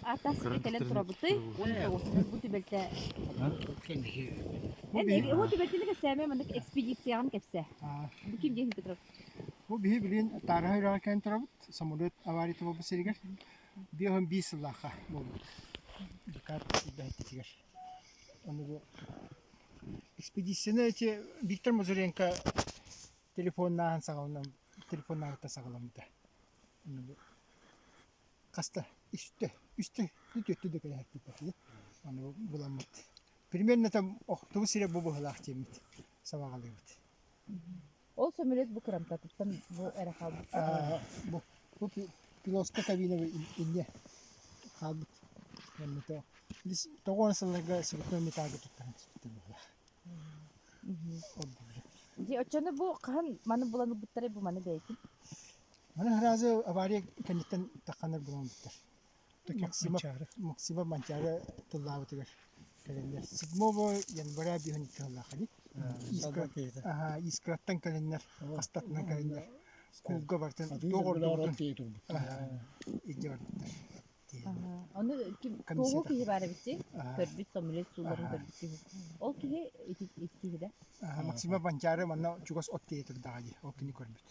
Atas ителен турабыты, bu tübelte. Bu tübeltenin sevme mandık ekspedisiyan kepse. Bu kim diye hünkü turab? Bu bihi bilin tarih rakan turabıt. Sömөлүөт аварий tuba bu seriger. Bir hem 20 yıllaha bu. Dikkat bahtiger. Onu bu ekspedisyonu içi Viktor Mazurenko telefondan sağlanan telefondan da sağlamdı. Onu bu kasta üstte kötü de kadar tuttu. Onu bulamadı. Примерно там автобус ile bu halak cemit. Sabah alıyordu. Ol sömөлүөт bu kıramta tuttan bu era kaldı. Bu pilotska kabine inne kaldı. Yani to biz toğun sırlarga sırtını mitağı tuttan tuttu bu. Di açanı bu kan manı bulanı butları bu manı belki. Mana haraza avariya kanitten takanır bulan bitter. Maksima mancara tullağı bitirir. Kalender. Sigmo bu yan bara bir hani tullağı hadi. İskrattan kalender, kastattan kalender. Kulga vartan doğru diyordu. Onu kim toğu ki var bitti. Körbüt sömөлүөт suların körbüt gibi. Ol ki iki de. Maksima mancara manna çukas ot diyordu daha iyi. O kini körbüt.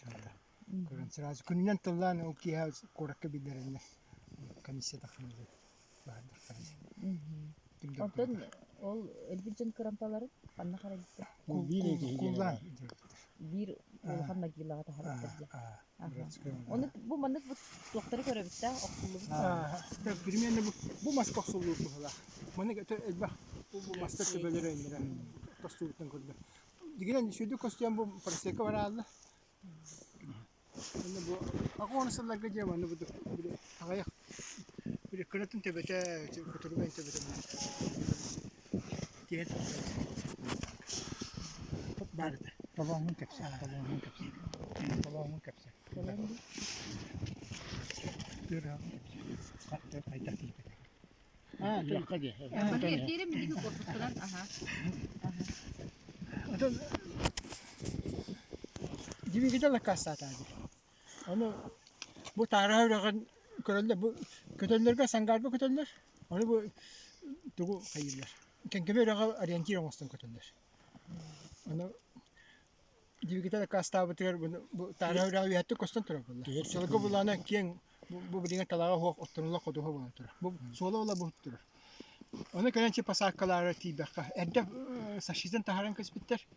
Kurun sırası kundan tullan o ki ha korakka bildirenler. Kamisi takımı vardır. Ondan ol elbircan kırampaların kanına kara gitti. Kullan. Bir olhanla gilağa da hareket. Onu bu mandık bu doktora göre bitti. Okullu. Primerde bu maske okullu bu hala. Mana götür elbah bu maske tübeleri indiren. Tostuğundan kurdu. Diğerin şuydu kostüm bu paraseka var Allah. Bu aku onu sallar gece mana bu bir tagaya bir kanatın tebete kuturmayın tebete. Diğer vardı. Babamın kapısı. Babamın kapısı. Görüyorum. Hatta haydak gibi. Yok hadi. Bak yerim bir korkusundan. Adam gibi giderler kastat abi. Onu bu tarihe bakın körelde bu kötülerge sangarba kötüler. Onu bu tuğu kayırlar. Kenkeme raga orientir olmasın kötüler. Onu gibi giderler kastat bitirir bu tarihe raga yattı kostan turablar. Çalgı bulana kiyen bu bilinen talağa hoş otururlar kodu hava turur. Bu sola ola bu turur. Onu kerençi pasakkalara tibaka. Erde saşizden taharan kasbitter.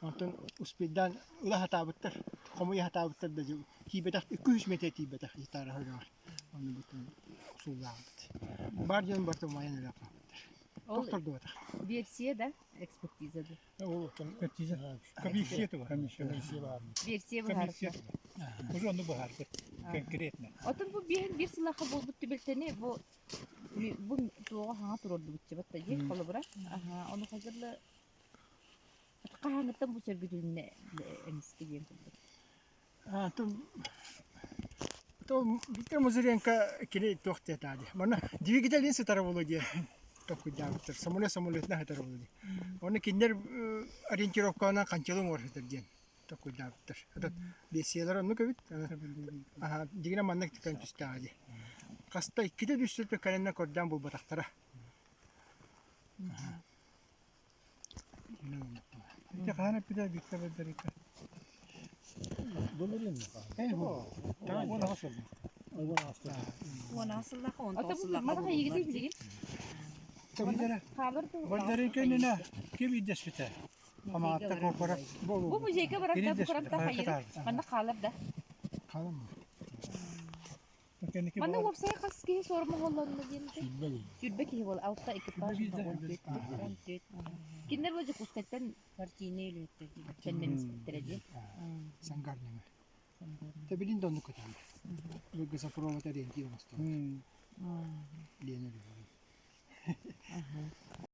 Ondan uspildan ulah hata bitter. Komuya hata bitter da tibedak 200 metre tibedak itara var. Onu bütün usullar bit. Barcan bartamayan öyle yapar. Doktor doğru. Versiye de ekspertize de. O ekspertize. Komisyon var. Komisyon var. Versiye var. Onu bu hareket. Konkretne. Otur bu bir silah kabul bitti belteni bu doğu hana tururdu bitti batta ye kolu bırak. Onu hazırla kahanlıktan bu sergüdüğünde emiski diyeyim. To Viktor Mazurenko kini tohte tadi. Mana divi gidelim setara bolu diye. Toku davtır. Sömөлүөт ne hatar bolu diye. Onu kinder orientirovkana kançalım var hatar diye. Toku davtır. Hatta besiyeler onu kavit. Digine mannak tıkan tüste hadi. Kasta ikide düşsülte kalender kordan bul bataktara. Bir kahane bir de Viktor Mazurenko. Bulurlar mı? Tamam, bu nasıl? Bu nasıl da kon? Otur bu mada iyi gidiyor bilgin. Mazurenko ne? Kim iddias biter? Ama hatta korkarak bu müzeyke bırak da korkup da hayır. Bana kalır da. Kalır mı? Bana website kaski sorma hollandı diye. Sürbek ki bol altta ekipaj var. Kinder bacı kustekten partine ile kendiniz derece. Sangarne mi? Tabii dondu kadar. Bu kısa prova da değil ki olmaz.